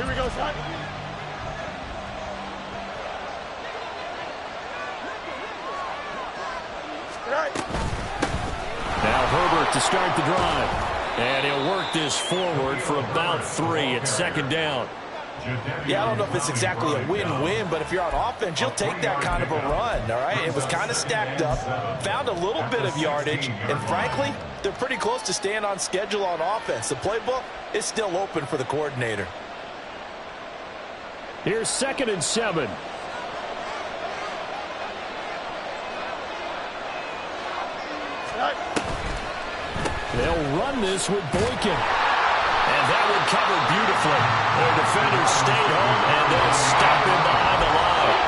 Here we go, son. Now Herbert to start the drive. And he'll work this forward for about 3. It's second down. Yeah, I don't know if it's exactly a win-win, but if you're on offense, you'll take that kind of a run, all right? It was kind of stacked up, found a little bit of yardage, and frankly, they're pretty close to staying on schedule on offense. The playbook is still open for the coordinator. Here's 2nd and 7. They'll run this with Boykin. And that would cover beautifully. Their defenders stayed home, and they'll stop him behind the line.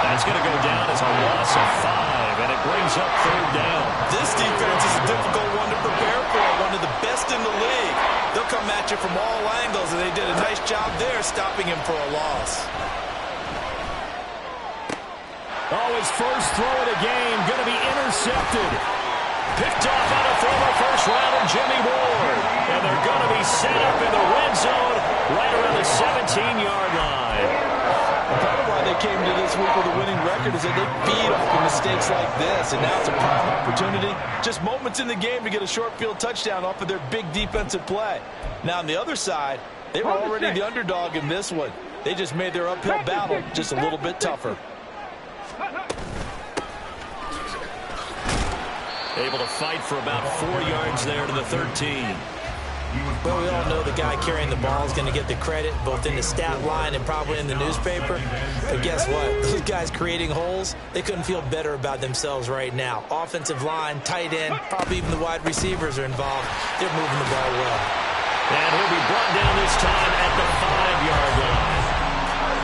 That's going to go down as a loss of 5, and it brings up 3rd down. This defense is a difficult one to prepare for, one of the best in the league. They'll come at you from all angles, and they did a nice job there stopping him for a loss. Oh, his first throw of the game going to be intercepted. Picked off on a former first-rounder, Jimmy Ward. And they're going to be set up in the red zone right around the 17-yard line. Part of why they came to this week with a winning record is that they feed off of mistakes like this. And now it's a prime opportunity. Just moments in the game to get a short field touchdown off of their big defensive play. Now, on the other side, they were already the underdog in this one. They just made their uphill battle just a little bit tougher. Able to fight for about 4 yards there to the 13. Well, we all know the guy carrying the ball is going to get the credit, both in the stat line and probably in the newspaper. But guess what? Those guys creating holes, they couldn't feel better about themselves right now. Offensive line, tight end, probably even the wide receivers are involved. They're moving the ball well. And he'll be brought down this time at the 5-yard line.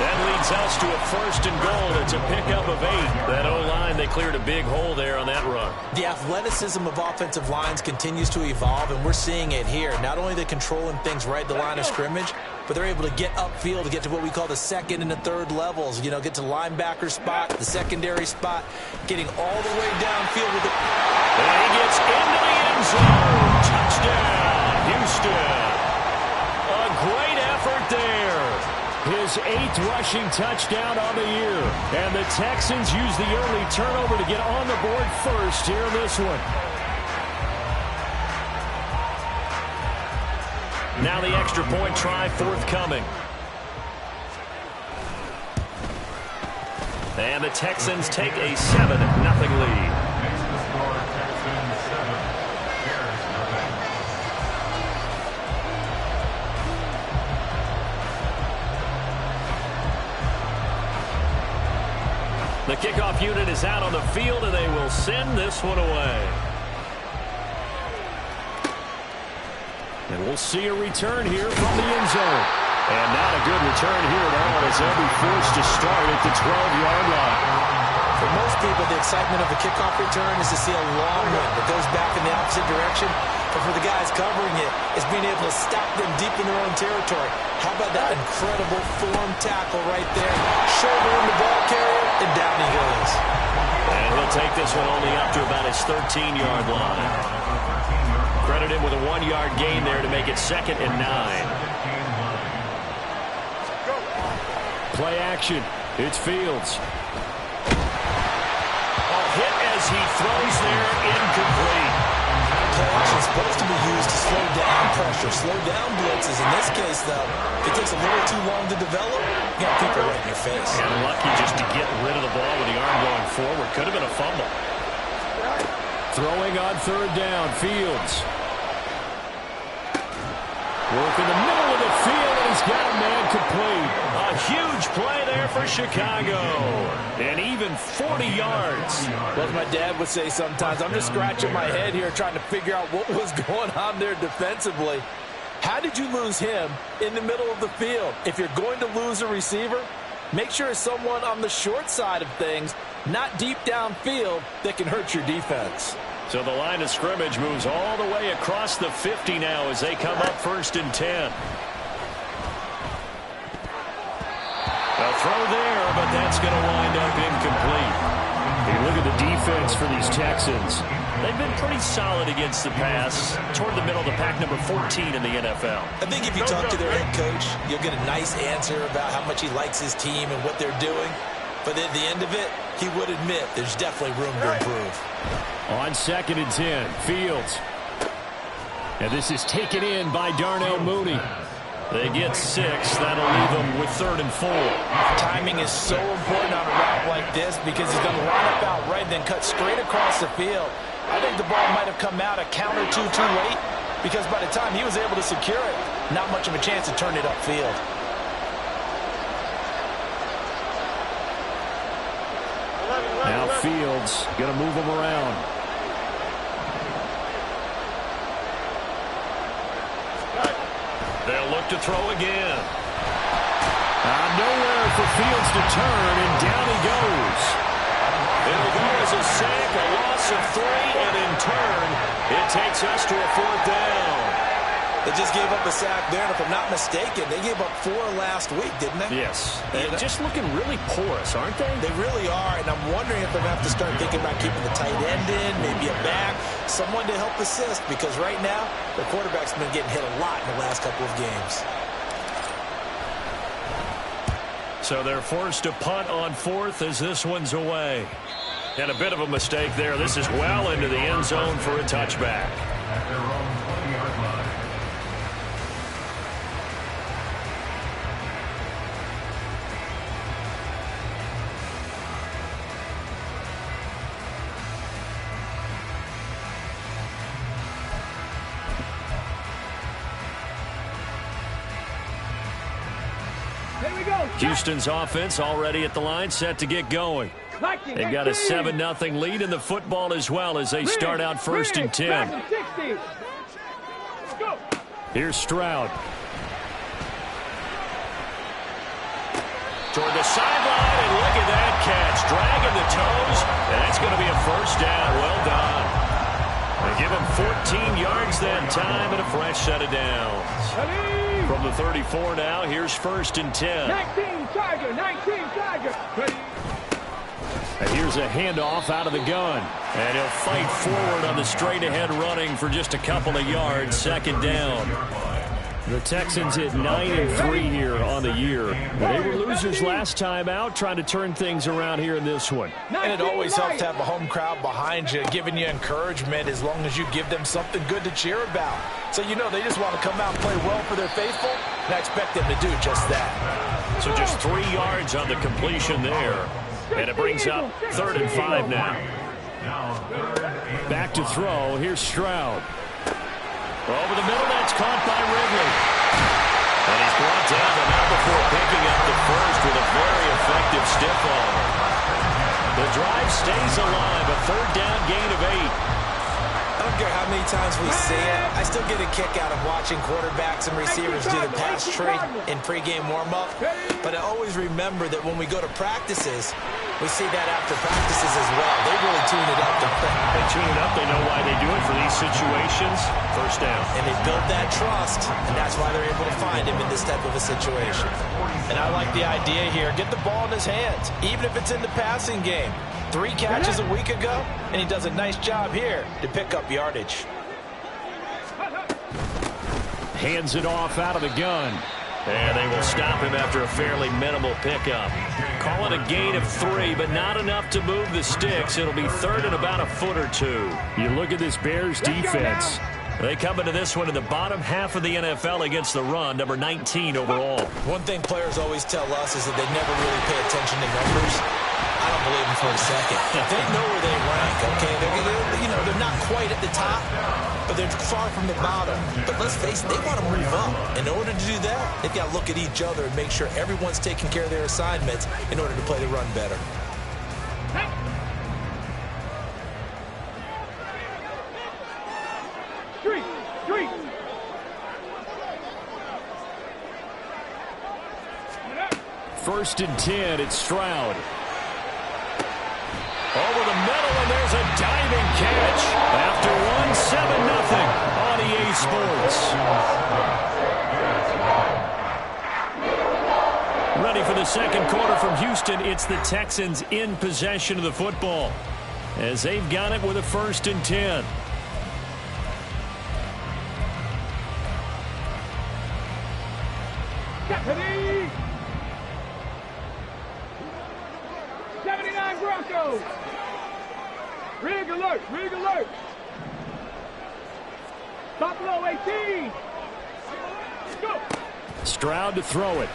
That leads us to a 1st and goal. It's a pickup of 8. That O-line, they cleared a big hole there on that run. The athleticism of offensive lines continues to evolve, and we're seeing it here. Not only are they controlling things right at the line of scrimmage, but they're able to get upfield to get to what we call the 2nd and the 3rd levels. You know, get to the linebacker spot, the secondary spot, getting all the way downfield with it. And he gets into the end zone. Touchdown, Houston. A great effort there. His 8th rushing touchdown on the year. And the Texans use the early turnover to get on the board first here in this one. Now the extra point try forthcoming. And the Texans take a 7-0 lead. The kickoff unit is out on the field, and they will send this one away. And we'll see a return here from the end zone. And not a good return here at all, as they'll be forced to start at the 12-yard line. For most people, the excitement of a kickoff return is to see a long one that goes back in the opposite direction. But for the guys covering it, it's being able to stop them deep in their own territory. How about that incredible form tackle right there? Shoulder in the ball carrier, and down he goes. And he'll take this one only up to about his 13-yard line. Credit him with a 1-yard gain there to make it 2nd and 9. Play action. It's Fields. A hit as he throws there, incomplete. Play action is supposed to be used to slow down pressure, slow down blitzes. In this case, though, if it takes a little too long to develop, you got people right in your face. And lucky just to get rid of the ball with the arm going forward. Could have been a fumble. Throwing on 3rd down, Fields. Work in the middle of the field, and he's got a man complete. A huge play there for Chicago. And even 40 yards. Well, as my dad would say sometimes, I'm just scratching my head here trying to figure out what was going on there defensively. How did you lose him in the middle of the field? If you're going to lose a receiver, make sure it's someone on the short side of things, not deep downfield, that can hurt your defense. So the line of scrimmage moves all the way across the 50 now as they come up 1st and 10. A throw there, but that's going to wind up incomplete. You look at the defense for these Texans. They've been pretty solid against the pass, toward the middle of the pack, number 14 in the NFL. I think if you talk to their head coach, you'll get a nice answer about how much he likes his team and what they're doing. But at the end of it, he would admit there's definitely room to improve. On 2nd and 10, Fields. And this is taken in by Darnell Mooney. They get 6. That'll leave them with 3rd and 4. Timing is so important on a route like this because he's going to line up out right and then cut straight across the field. I think the ball might have come out a count or two too late because by the time he was able to secure it, not much of a chance to turn it upfield. Now Fields going to move him around. They'll look to throw again. Nowhere for Fields to turn, and down he goes. It'll go as a sack, a loss of 3, and in turn, it takes us to a 4th down. They just gave up a sack there, and if I'm not mistaken, they gave up 4 last week, didn't they? Yes. And just looking really porous, aren't they? They really are, and I'm wondering if they're going to have to start thinking about keeping the tight end in, maybe a back, someone to help assist, because right now, the quarterback's been getting hit a lot in the last couple of games. So they're forced to punt on 4th as this one's away. And a bit of a mistake there. This is well into the end zone for a touchback. Houston's offense already at the line, set to get going. They've got a 7-0 lead in the football as well as they start out 1st and 10. Here's Stroud. Toward the sideline, and look at that catch. Dragging the toes, and that's going to be a 1st down. Well done. They give him 14 yards that time and a fresh set of downs. From the 34 now, here's 1st and 10. 19 Charger. Ready. And here's a handoff out of the gun. And he'll fight forward on the straight-ahead running for just a couple of yards. 2nd down. The Texans hit 9-3 here on the year. They were losers last time out, trying to turn things around here in this one. And it always helps to have a home crowd behind you, giving you encouragement as long as you give them something good to cheer about. So you know they just want to come out and play well for their faithful, and I expect them to do just that. So just 3 yards on the completion there. And it brings up 3rd and 5 now. Back to throw. Here's Stroud. Over the middle, that's caught by Ridley. And he's brought down the now before picking up the first with a very effective stiff arm. The drive stays alive, a 3rd down gain of 8. I don't care how many times we see it. I still get a kick out of watching quarterbacks and receivers do the pass tree in pregame warm-up. But I always remember that when we go to practices, we see that after practices as well. They really tune it up. They tune it up. They know why they do it for these situations. 1st down. And they build that trust, and that's why they're able to find him in this type of a situation. And I like the idea here. Get the ball in his hands, even if it's in the passing game. 3 catches a week ago, and he does a nice job here to pick up yardage. Hands it off out of the gun. And they will stop him after a fairly minimal pickup. Call it a gain of 3, but not enough to move the sticks. It'll be 3rd and about a foot or 2. You look at this Bears defense. They come into this one in the bottom half of the NFL against the run, number 19 overall. One thing players always tell us is that they never really pay attention to numbers. I don't believe them for a second. They know where they rank, okay? They're not quite at the top, but they're far from the bottom. But let's face it, they want to move up. In order to do that, they've got to look at each other and make sure everyone's taking care of their assignments in order to play the run better. Street. 1st and 10, it's Stroud. Over the middle, and there's a diving catch. After 1, 7-0 on EA Sports. Ready for the second quarter from Houston, it's the Texans in possession of the football as they've got it with a 1st and 10. Deputy! 79 Broncos! Rig alert! Rig alert! Top low 18! Go! Stroud to throw it.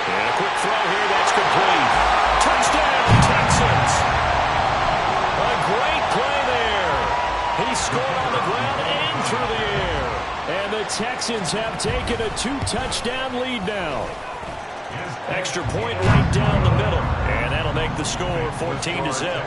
And a quick throw here. That's complete. Touchdown, Texans. A great play there. He scored on the ground and through the air. And the Texans have taken a 2-touchdown lead now. Extra point right down the middle. And that'll make the score 14-0.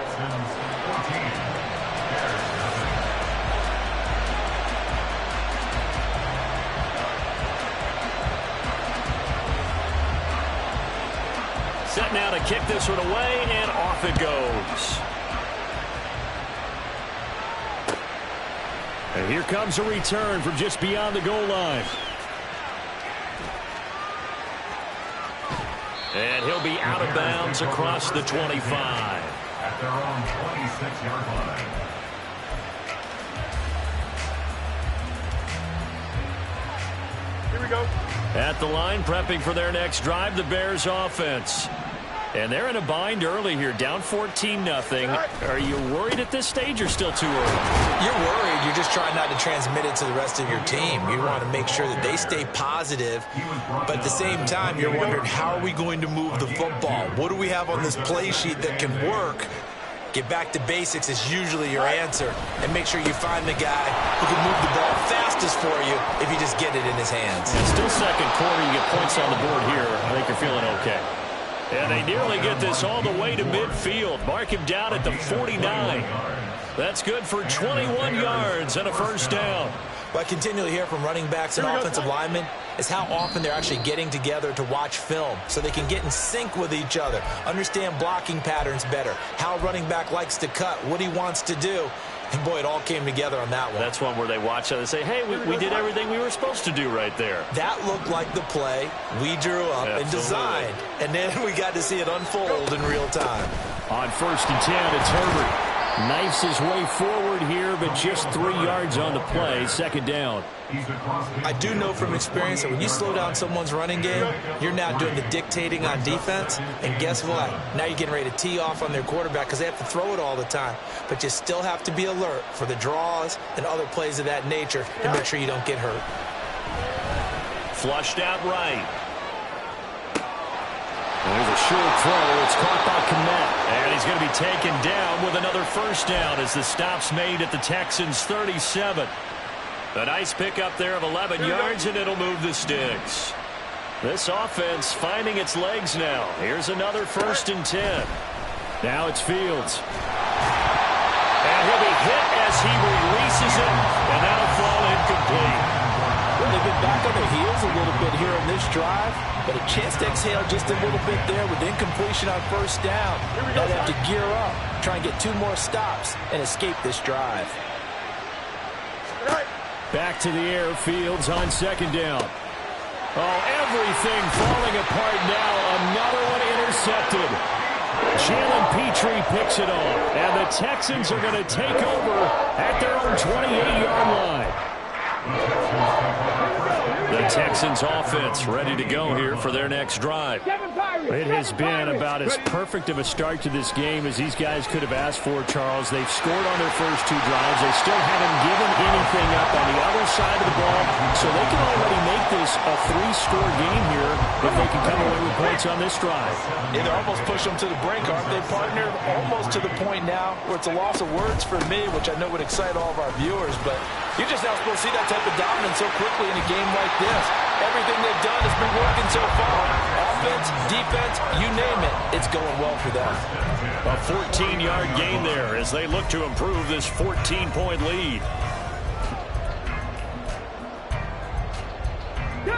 Set now to kick this one away, and off it goes. And here comes a return from just beyond the goal line. And he'll be out of bounds across the 25. At their own 26-yard line. Here we go. At the line, prepping for their next drive, the Bears offense. And they're in a bind early here, down 14-0. Are you worried at this stage or still too early? You're worried. You're just trying not to transmit it to the rest of your team. You want to make sure that they stay positive. But at the same time, you're wondering, how are we going to move the football? What do we have on this play sheet that can work? Get back to basics is usually your answer. And make sure you find the guy who can move the ball fastest for you if you just get it in his hands. And still second quarter, you get points on the board here. I think you're feeling okay. And they nearly get this all the way to midfield. Mark him down at the 49. That's good for 21 yards and a 1st down. What I continually hear from running backs and offensive linemen is how often they're actually getting together to watch film so they can get in sync with each other, understand blocking patterns better, how a running back likes to cut, what he wants to do. And, boy, it all came together on that one. That's one where they watch it and say, hey, we did everything we were supposed to do right there. That looked like the play we drew up and designed. And then we got to see it unfold in real time. On 1st and 10, it's Herbert. Knifes his way forward here, but just 3 yards on the play. 2nd down. I do know from experience that when you slow down someone's running game, you're now doing the dictating on defense. And guess what? Now you're getting ready to tee off on their quarterback because they have to throw it all the time. But you still have to be alert for the draws and other plays of that nature to make sure you don't get hurt. Flushed out right. There's a short throw. It's caught by Kmet. And he's going to be taken down with another 1st down as the stop's made at the Texans' 37. A nice pickup there of 11 yards, and it'll move the sticks. This offense finding its legs now. Here's another 1st and 10. Now it's Fields. And he'll be hit as he releases it, and that'll fall incomplete. Well, they've been back on their heels a little bit here in this drive, but a chance to exhale just a little bit there with incompletion on 1st down. Now they have to gear up, try and get 2 more stops, and escape this drive. Back to the air, Fields on 2nd down. Oh, everything falling apart now. Another one intercepted. Jalen Petrie picks it off, and the Texans are going to take over at their own 28-yard line. The Texans offense ready to go here for their next drive. It has been about as perfect of a start to this game as these guys could have asked for, Charles. They've scored on their first 2 drives. They still haven't given anything up on the other side of the ball, so they can already make this a 3-score game here if they can come away with points on this drive. Yeah, they're almost pushed them to the brink, aren't they, partner? Almost to the point now where it's a loss of words for me, which I know would excite all of our viewers, but you're just not supposed to see that type of dominance so quickly in a game like this. Everything they've done has been working so far. Offense, defense, you name it, it's going well for them. A 14-yard gain there as they look to improve this 14-point lead. Go!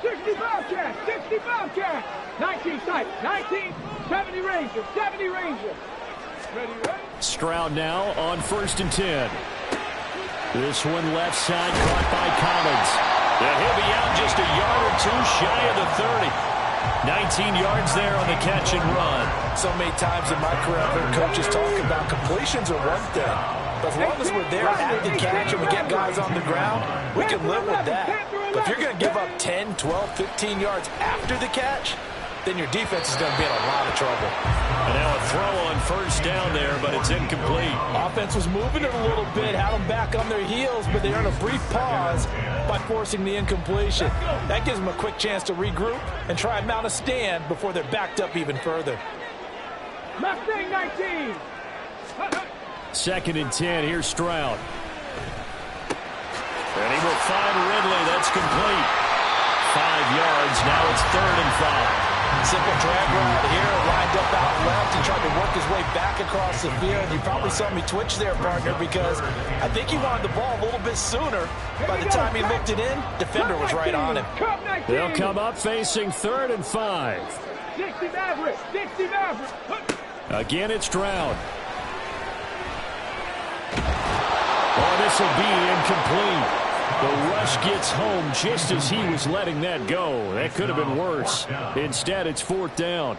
65 cat, 65 cat. 19 sight, 19, 70 Ranger, 70 Ranger. Ready, ready? Stroud now on 1st and 10. This one left side caught by Collins. And he'll be out just a yard or two shy of the 30. 19 yards there on the catch and run. So many times in my career, I've heard coaches talk about completions are one thing. But as long as we're there at the catch and we get guys on the ground, we can live with that. But if you're going to give up 10, 12, 15 yards after the catch, then your defense is going to be in a lot of trouble. And now a throw on first down there, but it's incomplete. Offense was moving it a little bit, had them back on their heels, but they earned a brief pause by forcing the incompletion. That gives them a quick chance to regroup and try and mount a stand before they're backed up even further. Mustang 19. 2nd and 10. Here's Stroud. And he will find Ridley. That's complete. 5 yards. Now it's 3rd and 5. Simple drag route here, lined up out left. He tried to work his way back across the field. You probably saw me twitch there, partner, because I think he wanted the ball a little bit sooner. By the time he looked it in, defender was right on him. They'll come up facing 3rd and 5. 60 Maverick. 60 Maverick. Again, it's Stroud. Oh, this will be incomplete. The rush gets home just as he was letting that go. That could have been worse. Instead, it's 4th down.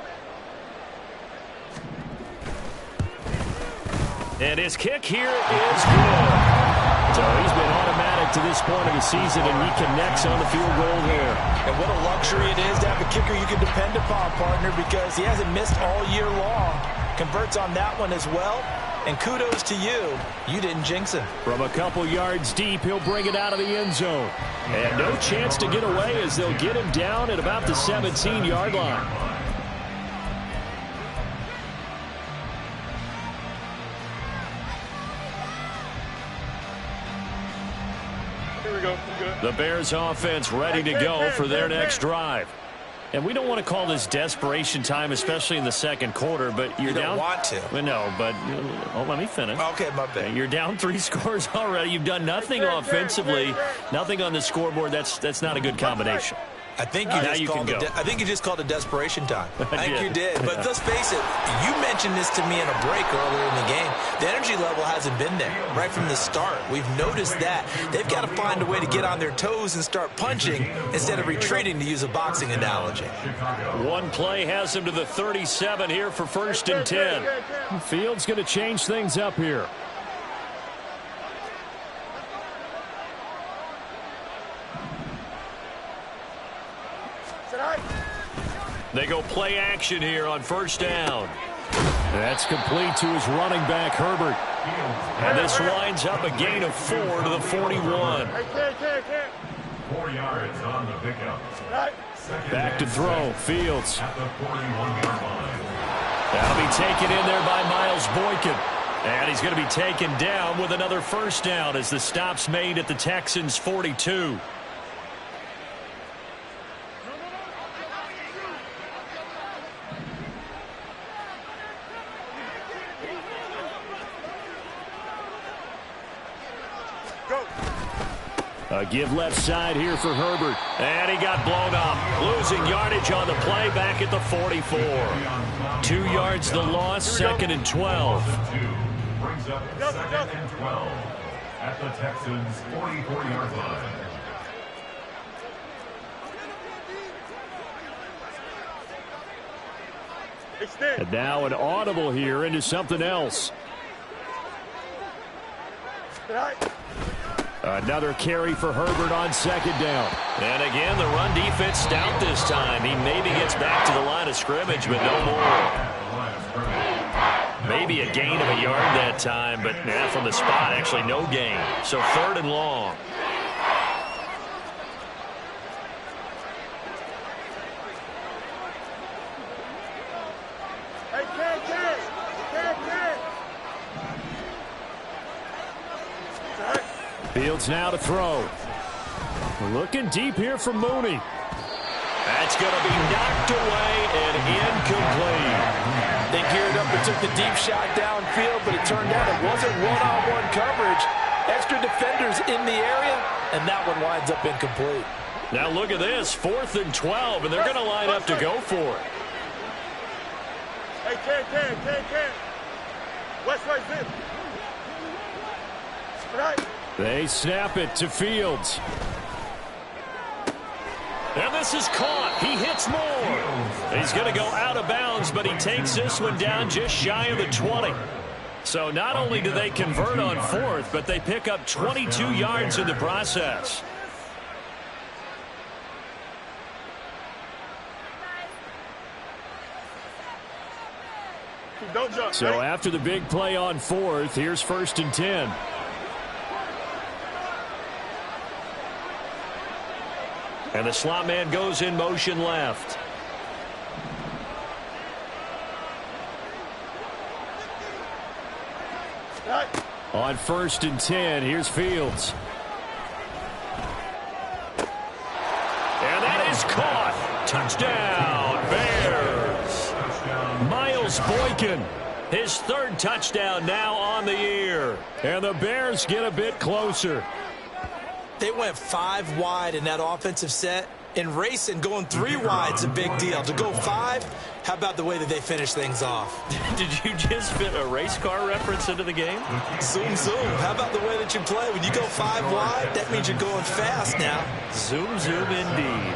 And his kick here is good. So he's been automatic to this point of the season, and he connects on the field goal here. And what a luxury it is to have a kicker you can depend upon, partner, because he hasn't missed all year long. Converts on that one as well. And kudos to you. You didn't jinx him. From a couple yards deep, he'll bring it out of the end zone. And no chance to get away as they'll get him down at about the 17-yard line. Here we go. Good. The Bears offense ready to go for their next drive. And we don't want to call this desperation time, especially in the second quarter, but you're down. You don't want to. Well, no, but let me finish. Okay, my bad. You're down 3 scores already. You've done nothing offensively, nothing on the scoreboard. That's not a good combination. I think you just called it desperation time. I think you did. But let's face it, you mentioned this to me in a break earlier in the game. The energy level hasn't been there right from the start. We've noticed that. They've got to find a way to get on their toes and start punching instead of retreating, to use a boxing analogy. One play has him to the 37 here for 1st and 10. Fields going to change things up here. They go play action here on 1st down. That's complete to his running back, Herbert. And this winds up a gain of 4 to the 41. 4 yards on the pickup. Back to throw, Fields. At the 41-yard line. That'll be taken in there by Miles Boykin. And he's going to be taken down with another 1st down as the stop's made at the Texans' 42. A give left side here for Herbert. And he got blown up. Losing yardage on the play back at the 44. 2 yards the loss, 2nd and 12. Brings up 2nd and 12 at the Texans' 44-yard line. And now an audible here into something else. Another carry for Herbert on 2nd down. And again, the run defense stout this time. He maybe gets back to the line of scrimmage, but no more. Maybe a gain of a yard that time, but from the spot, actually no gain. So 3rd and long. Fields now to throw. Looking deep here for Mooney. That's going to be knocked away and incomplete. They geared up and took the deep shot downfield, but it turned out it wasn't one-on-one coverage. Extra defenders in the area, and that one winds up incomplete. Now look at this, 4th and 12, and they're going to line up to go for it. Hey, Ken. West right zip. Right. They snap it to Fields. And this is caught. He hits more. He's going to go out of bounds, but he takes this one down just shy of the 20. So not only do they convert on fourth, but they pick up 22 yards in the process. So after the big play on fourth, here's 1st and 10. And the slot man goes in motion left. On 1st and 10, here's Fields. And that is caught. Touchdown, Bears. Miles Boykin, His 3rd touchdown now on the year. and the Bears get a bit closer. They went 5 wide in that offensive set. And racing, going 3 wide is a big deal. To go 5, how about the way that they finish things off? Did you just fit a race car reference into the game? Zoom, zoom. How about the way that you play? When you go 5 wide, that means you're going fast now. Zoom, zoom indeed.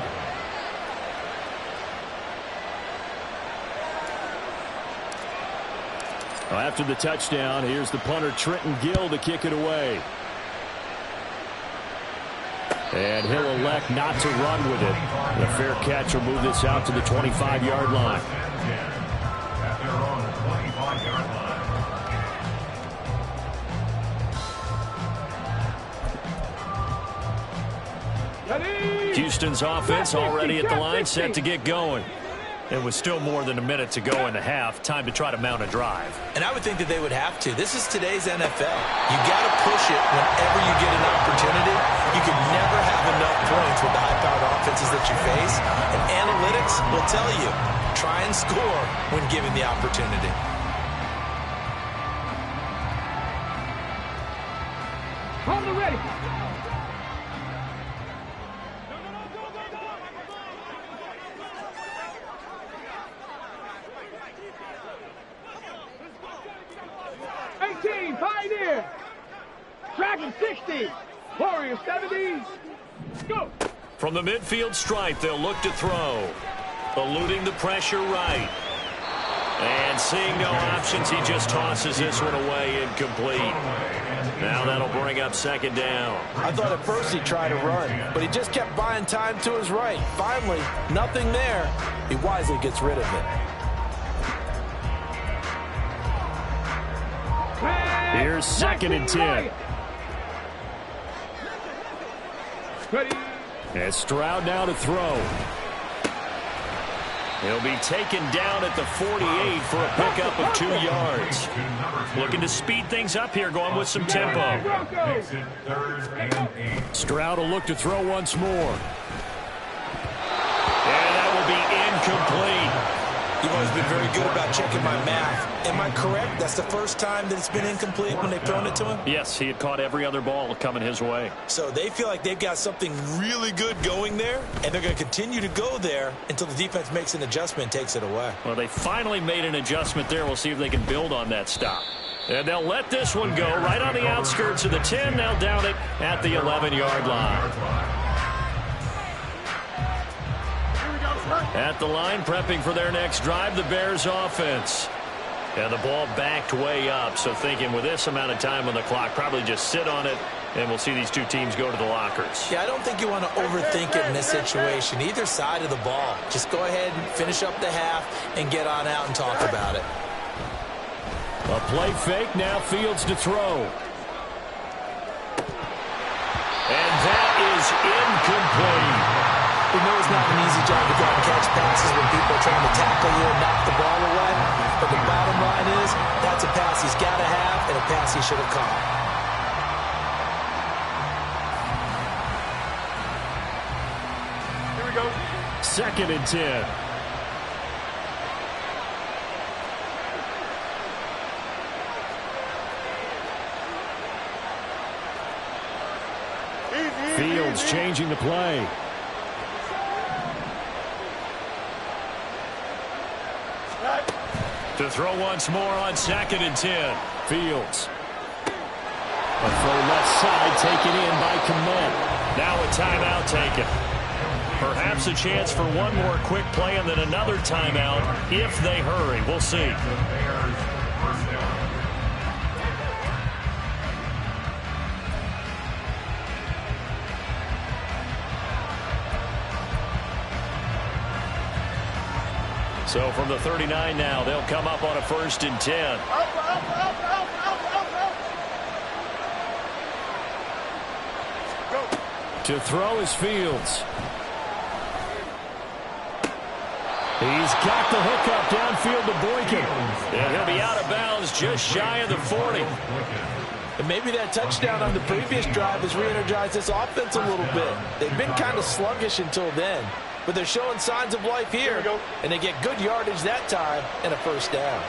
Well, after the touchdown, here's the punter Trenton Gill to kick it away. And he'll elect not to run with it. The fair catch will move this out to the 25-yard line. At their own 25-yard line. Houston's offense already at the line, set to get going. And with still more than a minute to go in the half, time to try to mount a drive. And I would think that they would have to. This is today's NFL. You got to push it whenever you get an opportunity. You can never have enough points with the high-powered offenses that you face. And analytics will tell you, try and score when given the opportunity. Hold it ready. Pioneer, Dragon 60, Warrior 70, go! From the midfield stripe, they'll look to throw. Eluding the pressure right. And seeing no options, he just tosses this one away incomplete. Now that'll bring up 2nd down. I thought at first he'd try to run, but he just kept buying time to his right. Finally, nothing there. He wisely gets rid of it. Here's 2nd and 10. Ready. And Stroud now to throw. He'll be taken down at the 48 for a pickup of 2 yards. Looking to speed things up here, going with some tempo. Makes it 3rd and 8. Stroud will look to throw once more. And that will be incomplete. You've always been very good about checking my math. Am I correct? That's the first time that it's been incomplete when they've thrown it to him? Yes, he had caught every other ball coming his way. So they feel like they've got something really good going there, and they're going to continue to go there until the defense makes an adjustment and takes it away. Well, they finally made an adjustment there. We'll see if they can build on that stop. And they'll let this one go right on the outskirts of the 10. They'll down it at the 11-yard line. At the line, prepping for their next drive, the Bears offense. And the ball backed way up, so thinking with this amount of time on the clock, probably just sit on it, and we'll see these two teams go to the lockers. Yeah, I don't think you want to overthink it in this situation. Either side of the ball. Just go ahead and finish up the half and get on out and talk about it. A play fake, now Fields to throw. And that is incomplete. We know it's not an easy job to go out and catch passes when people are trying to tackle you and knock the ball away. But the bottom line is, that's a pass he's got to have and a pass he should have caught. Here we go. 2nd and 10. Fields changing the play. To throw once more on 2nd and 10. Fields. A throw left side taken in by Kmet. Now a timeout taken. Perhaps a chance for one more quick play and then another timeout if they hurry. We'll see. So from the 39 now, they'll come up on a 1st and 10. To throw is Fields. He's got the hookup downfield to Boykin. And he'll be out of bounds just shy of the 40. And maybe that touchdown on the previous drive has re-energized this offense a little bit. They've been kind of sluggish until then, but they're showing signs of life here, and they get good yardage that time and a 1st down.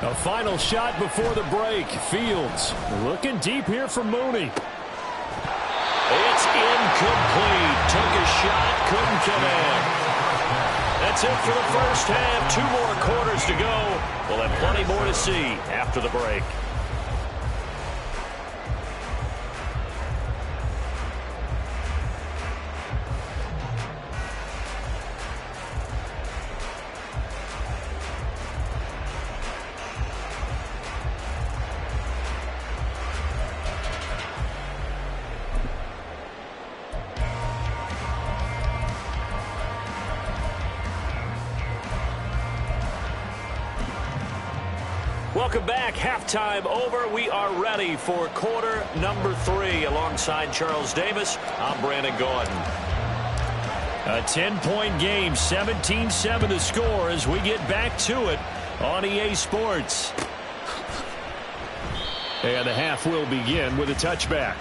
A final shot before the break. Fields looking deep here for Mooney. It's incomplete. Took a shot, couldn't connect. That's it for the first half. 2 more quarters to go. We'll have plenty more to see after the break. Welcome back. Halftime over. We are ready for quarter number 3. Alongside Charles Davis, I'm Brandon Gordon. A 10-point game, 17-7 the score as we get back to it on EA Sports. And the half will begin with a touchback.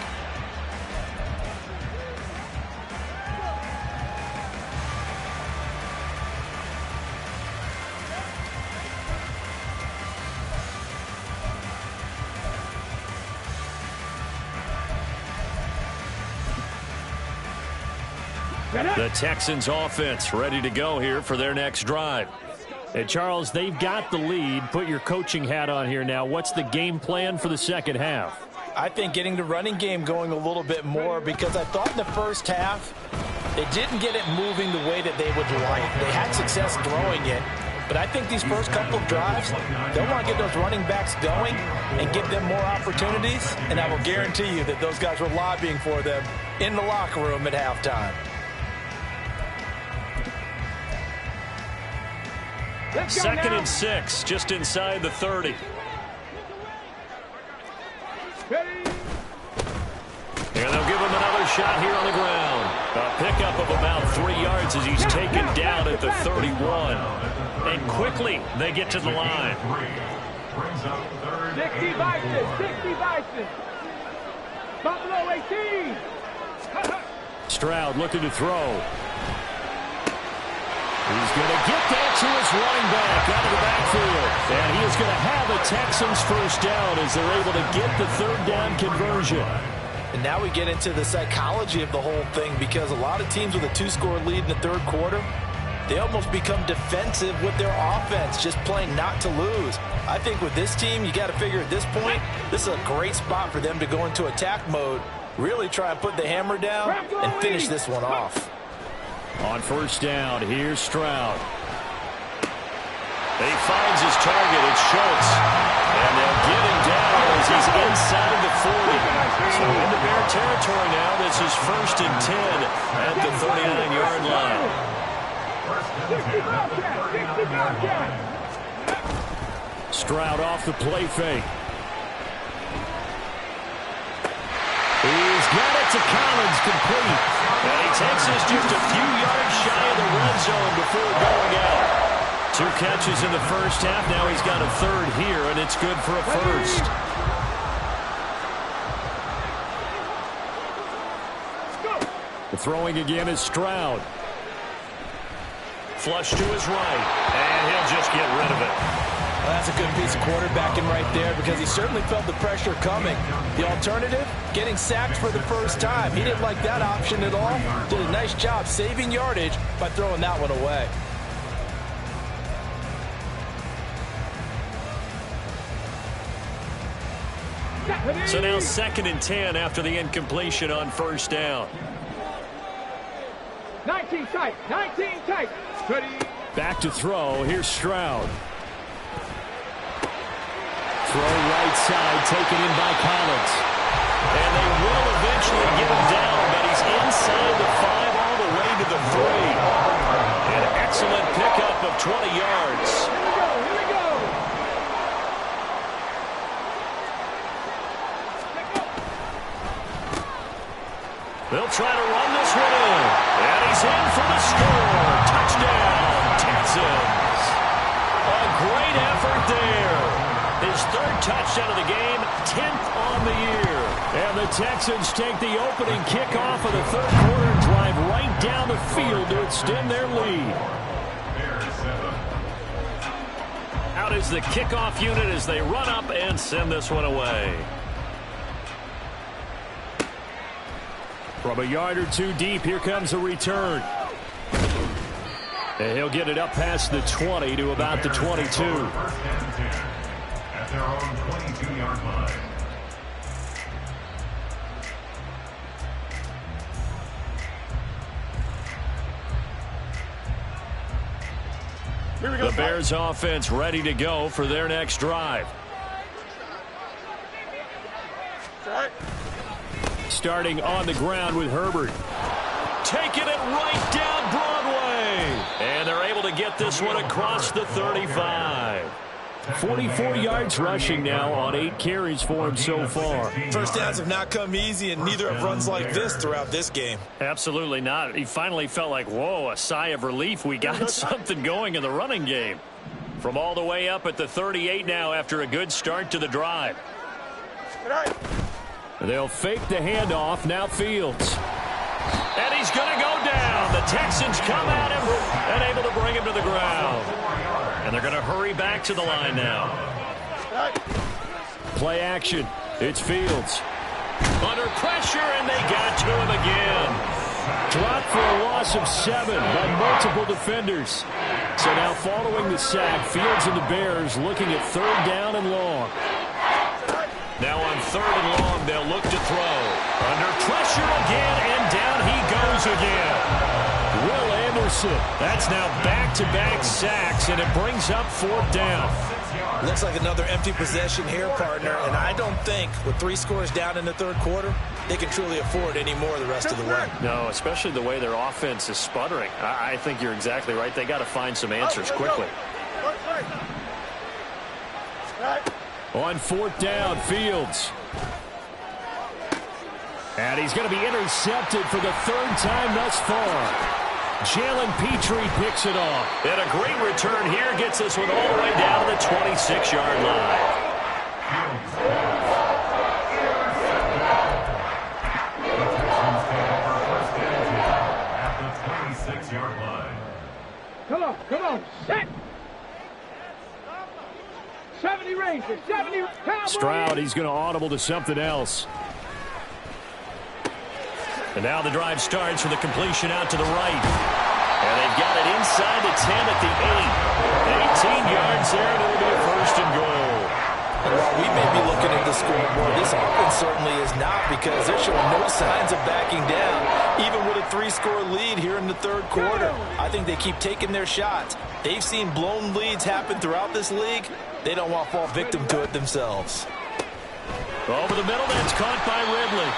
The Texans offense ready to go here for their next drive. And Charles, they've got the lead. Put your coaching hat on here now. What's the game plan for the second half? I think getting the running game going a little bit more, because I thought in the first half they didn't get it moving the way that they would like. They had success throwing it, but I think these first couple of drives, they'll want to get those running backs going and give them more opportunities, and I will guarantee you that those guys were lobbying for them in the locker room at halftime. Second and 6, just inside the 30. And they'll give him another shot here on the ground. A pickup of about 3 yards as he's taken down at the 31. And quickly they get to the line. 60 Bison, 60 Bison. Buffalo 18. Stroud looking to throw. He's going to get that to his running back out of the backfield. And he is going to have a Texans first down as they're able to get the 3rd down conversion. And now we get into the psychology of the whole thing, because a lot of teams with a 2-score lead in the 3rd quarter, they almost become defensive with their offense, just playing not to lose. I think with this team, you got to figure at this point, this is a great spot for them to go into attack mode, really try and put the hammer down and finish this one off. On first down, here's Stroud. He finds his target. It's Schultz. And they'll get him down as he's inside the 40. So into Bear territory now. This is 1st and 10 at the 39-yard line. 60 Stroud off the play fake. He's got it to Collins, complete. And he takes us just a few yards shy of the red zone before going out. 2 catches in the first half. Now he's got a 3rd here, and it's good for a 1st. The throwing again is Stroud. Flush to his right. And he'll just get rid of it. Well, that's a good piece of quarterbacking right there because he certainly felt the pressure coming. The alternative, getting sacked for the first time. He didn't like that option at all. Did a nice job saving yardage by throwing that one away. So now 2nd and 10 after the incompletion on first down. 19 tight, 19 tight. Back to throw. Here's Stroud. Throw right side, taken in by Collins. And they will eventually get him down, but he's inside the 5 all the way to the 3. An excellent pickup of 20 yards. Here we go. They'll try to run this one in. And he's in for the score. Touchdown, Texans. A great effort there. His 3rd touchdown of the game, 10th on the year. And the Texans take the opening kickoff of the 3rd quarter and drive right down the field to extend their lead. Out is the kickoff unit as they run up and send this one away. From a yard or 2 deep, here comes a return. And he'll get it up past the 20 to about the 22. At their own 22-yard line. The Bears offense ready to go for their next drive. Starting on the ground with Herbert. Taking it right down Broadway. And they're able to get this one across the 35. 44 yards rushing now on 8 carries for him so far. First downs have not come easy, and neither have runs like this throughout this game. Absolutely not. He finally felt like, whoa, a sigh of relief. We got something going in the running game. From all the way up at the 38 now after a good start to the drive. They'll fake the handoff. Now Fields. And he's going to go down. The Texans come at him and able to bring him to the ground. And they're going to hurry back to the line now. Play action. It's Fields. Under pressure, and they got to him again. Dropped for a loss of 7 by multiple defenders. So now following the sack, Fields and the Bears looking at 3rd down and long. Now on 3rd and long, they'll look to throw. Under pressure again, and down he goes again. Will Anderson. That's now back-to-back sacks, and it brings up 4th down. Looks like another empty possession here, partner, and I don't think with 3 scores down in the 3rd quarter, they can truly afford any more the rest of the way. No, especially the way their offense is sputtering. I think you're exactly right. They got to find some answers quickly. On 4th down, Fields. And he's going to be intercepted for the 3rd time thus far. Jalen Petrie picks it off. And a great return here gets this one all the way down to the 26-yard line. At the 26-yard line. Come on, set. 70 Rangers, 70 Cowboys. Stroud, he's going to audible to something else. And now the drive starts with a completion out to the right. And they've got it inside the 10 at the 8. 18 yards there, and it'll be a 1st and goal. And while we may be looking at the scoreboard, this offense certainly is not, because they're showing no signs of backing down, even with a 3-score lead here in the 3rd quarter. I think they keep taking their shots. They've seen blown leads happen throughout this league. They don't want to fall victim to it themselves. Over the middle, that's caught by Ridley.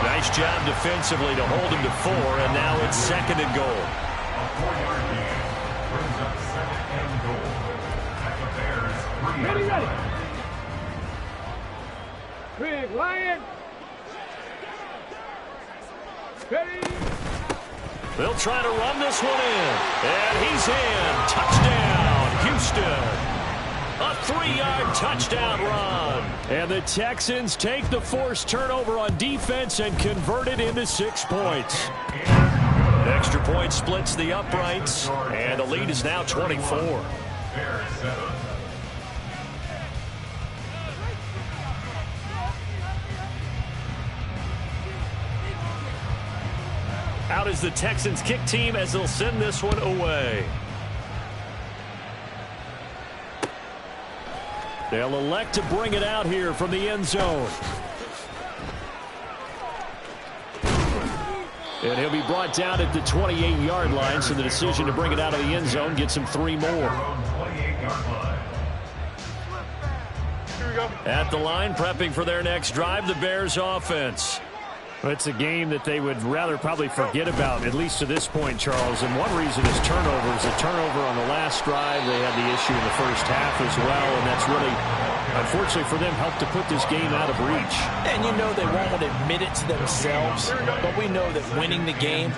Nice job defensively to hold him to 4, and now it's 2nd and goal. A 4-yard gain brings up 2nd and goal at the Bears' 3-yard line. Big Lion. Ready. They'll try to run this one in. And he's in. Touchdown, Houston. A 3-yard touchdown run. And the Texans take the forced turnover on defense and convert it into 6 points. Extra point splits the uprights, and the lead is now 24. Bears 7. Out is the Texans kick team as they'll send this one away. They'll elect to bring it out here from the end zone. And he'll be brought down at the 28-yard line, so the decision to bring it out of the end zone gets him 3 more. At the line, prepping for their next drive, the Bears offense. It's a game that they would rather probably forget about, at least to this point, Charles. And one reason is turnovers. A turnover on the last drive. They had the issue in the first half as well, and that's really, unfortunately for them, helped to put this game out of reach. And you know they won't admit it to themselves, but we know that winning the game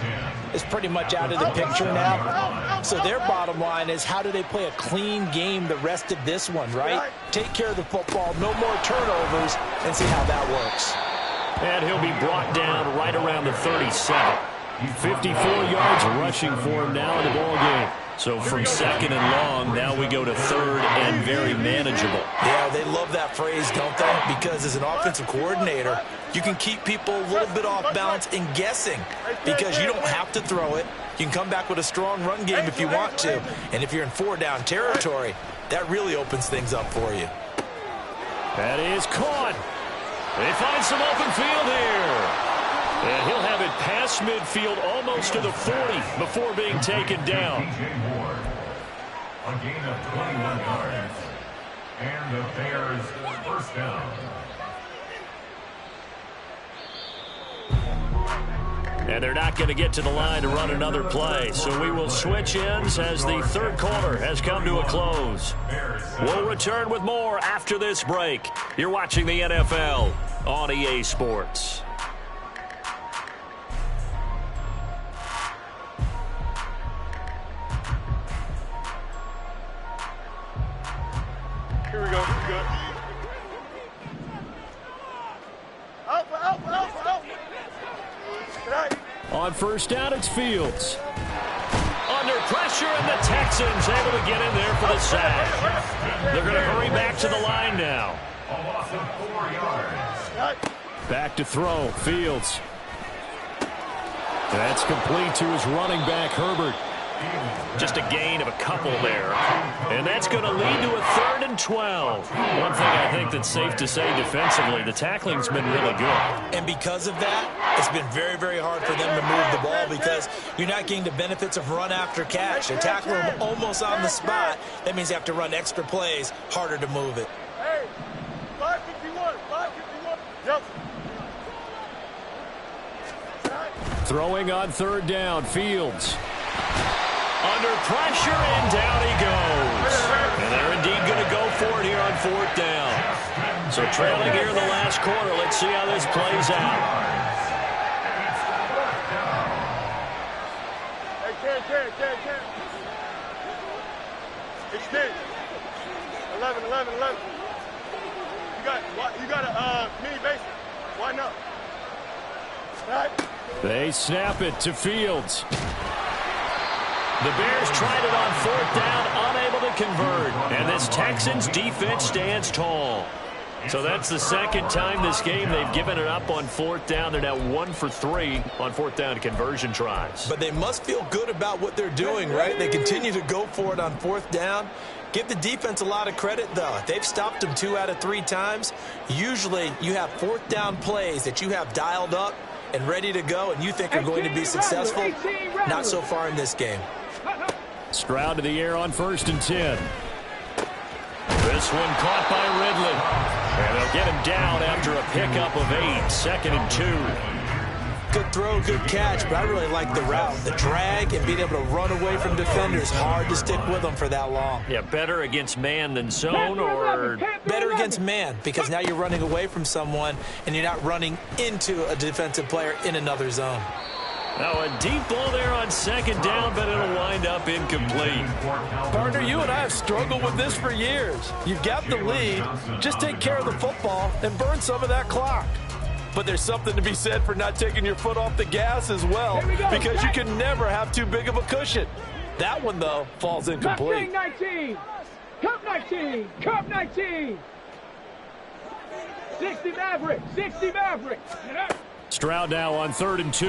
is pretty much out of the picture now. So their bottom line is, how do they play a clean game the rest of this one, right? Take care of the football, no more turnovers, and see how that works. And he'll be brought down right around the 37. 54 yards rushing for him now in the ball game. So from second and long, now we go to third and very manageable. Yeah, they love that phrase, don't they? Because as an offensive coordinator, you can keep people a little bit off balance and guessing, because you don't have to throw it. You can come back with a strong run game if you want to. And if you're in 4-down territory, that really opens things up for you. That is caught. They find some open field here. And he'll have it past midfield almost to the 40 before being taken down. A gain of 21 yards. And the Bears first down. And they're not going to get to the line to run another play. So we will switch ends as the third quarter has come to a close. We'll return with more after this break. You're watching the NFL on EA Sports. Here we go. On first down, it's Fields. Under pressure, and the Texans able to get in there for the sack. They're going to hurry back to the line now. A loss of 4 yards. Back to throw, Fields. That's complete to his running back, Herbert. Just a gain of a couple there. And that's going to lead to a 3rd and 12. One thing I think that's safe to say defensively, the tackling's been really good. And because of that, it's been very, very hard for them to move the ball, because you're not getting the benefits of run after catch. They tackle them almost on the spot. That means they have to run extra plays, harder to move it. Hey, 551. Yep. Throwing on 3rd down, Fields. Under pressure, and down he goes. And they're indeed going to go for it here on 4th down. So trailing here in the last quarter, let's see how this plays out. Hey, Ken. Extend. 11. You got a mini base. Why not? Right. They snap it to Fields. The Bears tried it on 4th down, unable to convert. And this Texans defense stands tall. So that's the second time this game they've given it up on 4th down. They're now 1 for 3 on 4th down conversion tries. But they must feel good about what they're doing, right? They continue to go for it on 4th down. Give the defense a lot of credit, though. They've stopped them 2 out of 3 times. Usually you have 4th down plays that you have dialed up and ready to go, and you think are going to be successful. Not so far in this game. Stroud to the air on 1st and 10. This one caught by Ridley. And they'll get him down after a pickup of 8. 2nd and 2. Good throw, good catch, but I really like the route. The drag and being able to run away from defenders, hard to stick with them for that long. Yeah, better against man than zone, or better against man, because now you're running away from someone and you're not running into a defensive player in another zone. Now a deep ball there on 2nd down, but it'll wind up incomplete. Partner, you and I have struggled with this for years. You've got the lead. Just take care of the football and burn some of that clock. But there's something to be said for not taking your foot off the gas as well, because you can never have too big of a cushion. That one, though, falls incomplete. 19. Cup 19. Cup 19. 60 Maverick. 60 Maverick. Stroud now on 3rd and 2.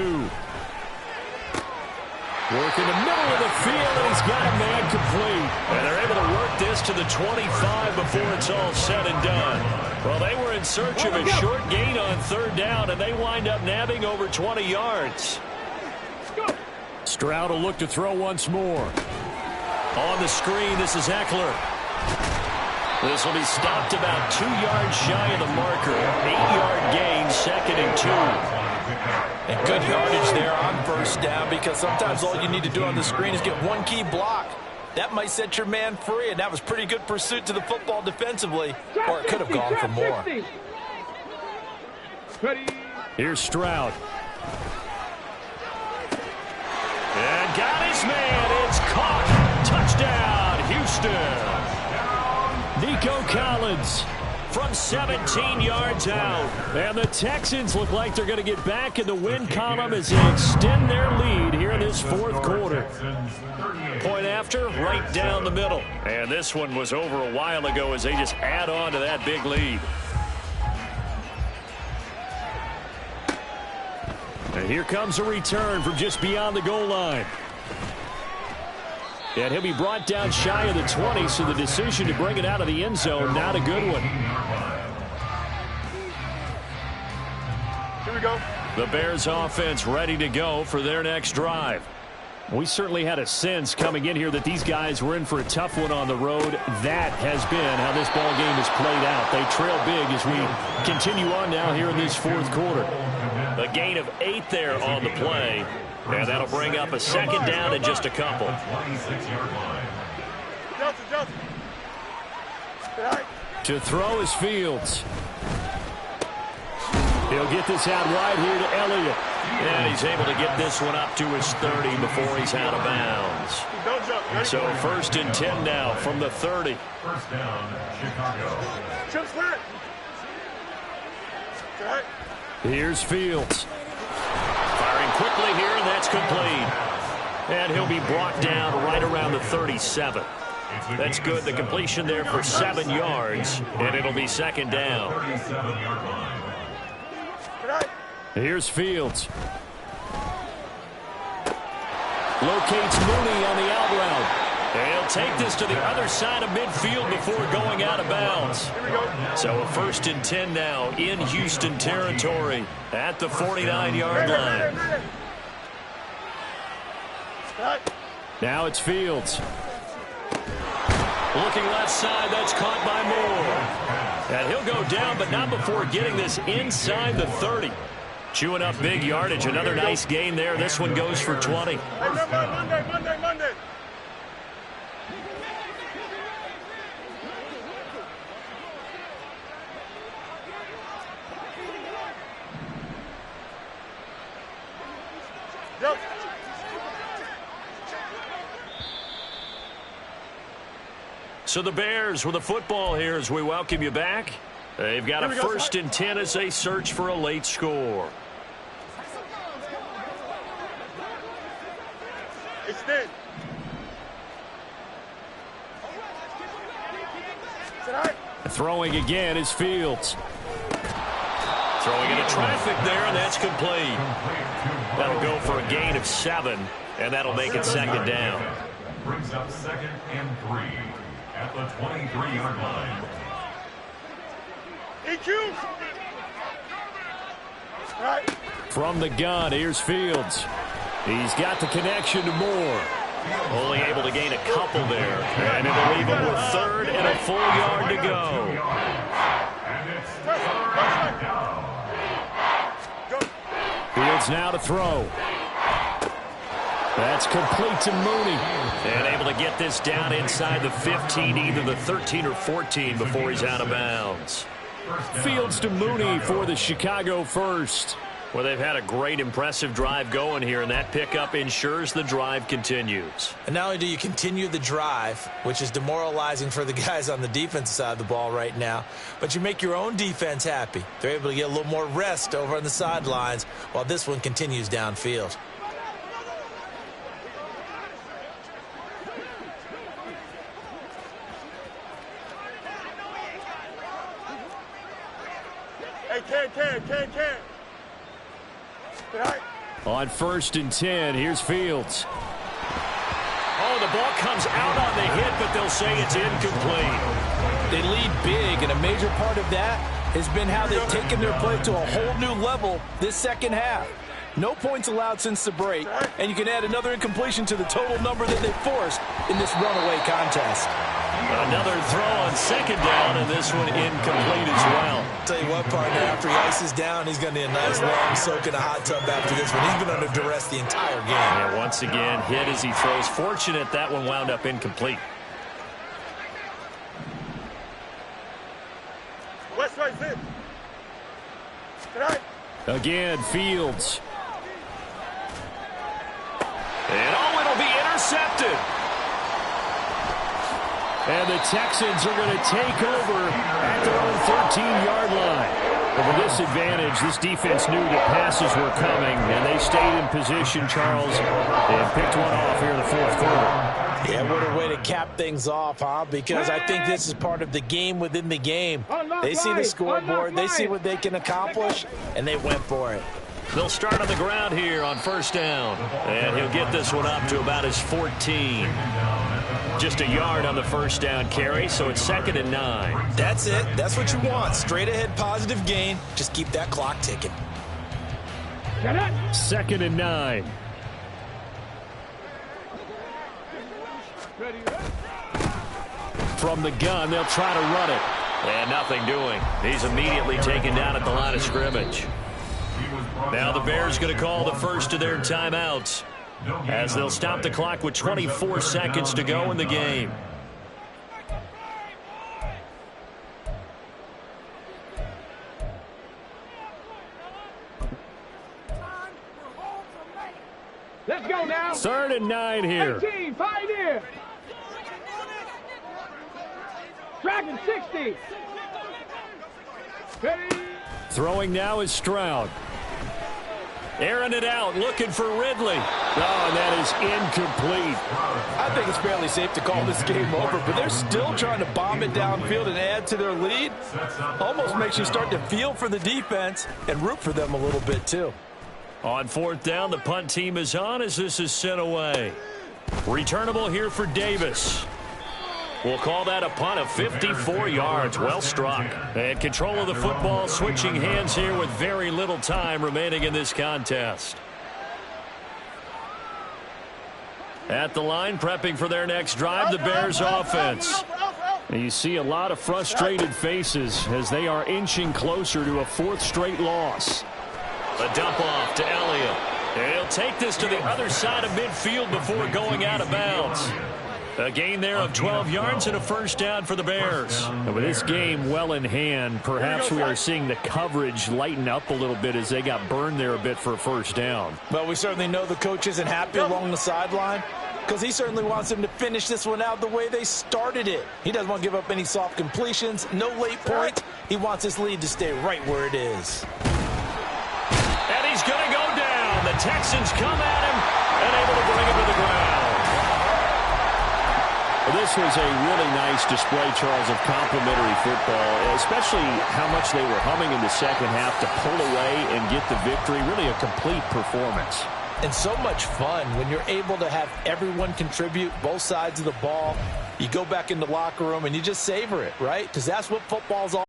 Work in the middle of the field, and he's got a man complete. And they're able to work this to the 25 before it's all said and done. Well, they were in search of a short gain on 3rd down, and they wind up nabbing over 20 yards. Stroud will look to throw once more. On the screen, this is Eckler. This will be stopped about 2 yards shy of the marker. 8-yard gain, 2nd and 2. And good yardage there on 1st down, because sometimes all you need to do on the screen is get one key block. That might set your man free, and that was pretty good pursuit to the football defensively, or it could have gone for more. Here's Stroud. And got his man. It's caught. Touchdown, Houston. Nico Collins from 17 yards out. And the Texans look like they're going to get back in the win column as they extend their lead here in this 4th quarter. Point after, right down the middle. And this one was over a while ago as they just add on to that big lead. And here comes a return from just beyond the goal line. And he'll be brought down shy of the 20, so the decision to bring it out of the end zone, not a good one. Here we go. The Bears offense ready to go for their next drive. We certainly had a sense coming in here that these guys were in for a tough one on the road. That has been how this ball game has played out. They trail big as we continue on now here in this 4th quarter. A gain of 8 there on the play. And that'll bring up a 2nd down in just a couple. To throw is Fields. He'll get this out wide here to Elliott. And he's able to get this one up to his 30 before he's out of bounds. So 1st and 10 now from the 30. 1st down, Chicago. Here's Fields. Firing quickly here, and that's complete. And he'll be brought down right around the 37. That's good. The completion there for 7 yards, and it'll be 2nd down. Here's Fields. Locates Mooney on the out route. They'll take this to the other side of midfield before going out of bounds. So a 1st and 10 now in Houston territory at the 49-yard line. Now it's Fields. Looking left side, that's caught by Moore. And he'll go down, but not before getting this inside the 30. Chewing up big yardage. Another nice gain there. This one goes for 20. Monday. Yep. So the Bears with the football here as we welcome you back. They've got a 1st and 10 as they search for a late score. Extend. Throwing again is Fields. Throwing into traffic there, and that's complete. That'll go for a gain of 7, and that'll make it 2nd down. Brings up 2nd and 3 at the 23-yard line. EQ. From the gun, here's Fields. He's got the connection to Moore. Only able to gain a couple there. And it'll leave him with 3rd and a full yard to go. Fields now to throw. That's complete to Mooney. And able to get this down inside the 15, either the 13 or 14 before he's out of bounds. Fields to Mooney for the Chicago 1st. Well, they've had a great, impressive drive going here, and that pickup ensures the drive continues. And not only do you continue the drive, which is demoralizing for the guys on the defensive side of the ball right now, but you make your own defense happy. They're able to get a little more rest over on the sidelines while this one continues downfield. Hey, Ken. On 1st and 10, here's Fields. Oh, the ball comes out on the hit, but they'll say it's incomplete. They lead big, and a major part of that has been how they've taken their play to a whole new level this second half. No points allowed since the break, and you can add another incompletion to the total number that they forced in this runaway contest. Another throw on 2nd down, and this one incomplete as well. Tell you what, partner, after he ices down, he's going to need a nice long soak in a hot tub after this one. He's been under duress the entire game. And once again, hit as he throws. Fortunate that one wound up incomplete. West right fit. Again, Fields. And oh, it'll be intercepted. And the Texans are going to take over at their own 13-yard line. But with this advantage, this defense knew that passes were coming, and they stayed in position, Charles, and picked one off here in the 4th quarter. Yeah, what a way to cap things off, huh? Because I think this is part of the game within the game. They see the scoreboard, they see what they can accomplish, and they went for it. They'll start on the ground here on 1st down. And he'll get this one up to about his 14. Just a yard on the 1st down carry, so it's 2nd and 9. That's it. That's what you want. Straight ahead positive gain. Just keep that clock ticking. 2nd and 9. From the gun, they'll try to run it. And nothing doing. He's immediately taken down at the line of scrimmage. Now the Bears going to call the first of their timeouts, as they'll stop the clock with 24 seconds to go in the game. Let's go now. 3rd and 9 here. 18, pioneer. Dragon 60. Ready. Throwing now is Stroud. Airing it out, looking for Ridley. Oh, and that is incomplete. I think it's fairly safe to call this game over, but they're still trying to bomb it downfield and add to their lead. Almost makes you start to feel for the defense and root for them a little bit, too. On 4th down, the punt team is on as this is sent away. Returnable here for Davis. We'll call that a punt of 54 yards. Well struck. And control of the football, switching hands here with very little time remaining in this contest. At the line, prepping for their next drive, the Bears offense. And you see a lot of frustrated faces as they are inching closer to a 4th straight loss. A dump off to Elliott. And he'll take this to the other side of midfield before going out of bounds. A gain there of 12 yards and a 1st down for the Bears. And with this game well in hand, perhaps we are seeing the coverage lighten up a little bit as they got burned there a bit for a 1st down. Well, we certainly know the coach isn't happy along the sideline because he certainly wants them to finish this one out the way they started it. He doesn't want to give up any soft completions, no late points. He wants his lead to stay right where it is. And he's going to go down. The Texans come at him and able to bring him to the ground. This was a really nice display, Charles, of complimentary football, especially how much they were humming in the second half to pull away and get the victory. Really a complete performance. And so much fun when you're able to have everyone contribute, both sides of the ball. You go back in the locker room and you just savor it, right? Because that's what football's all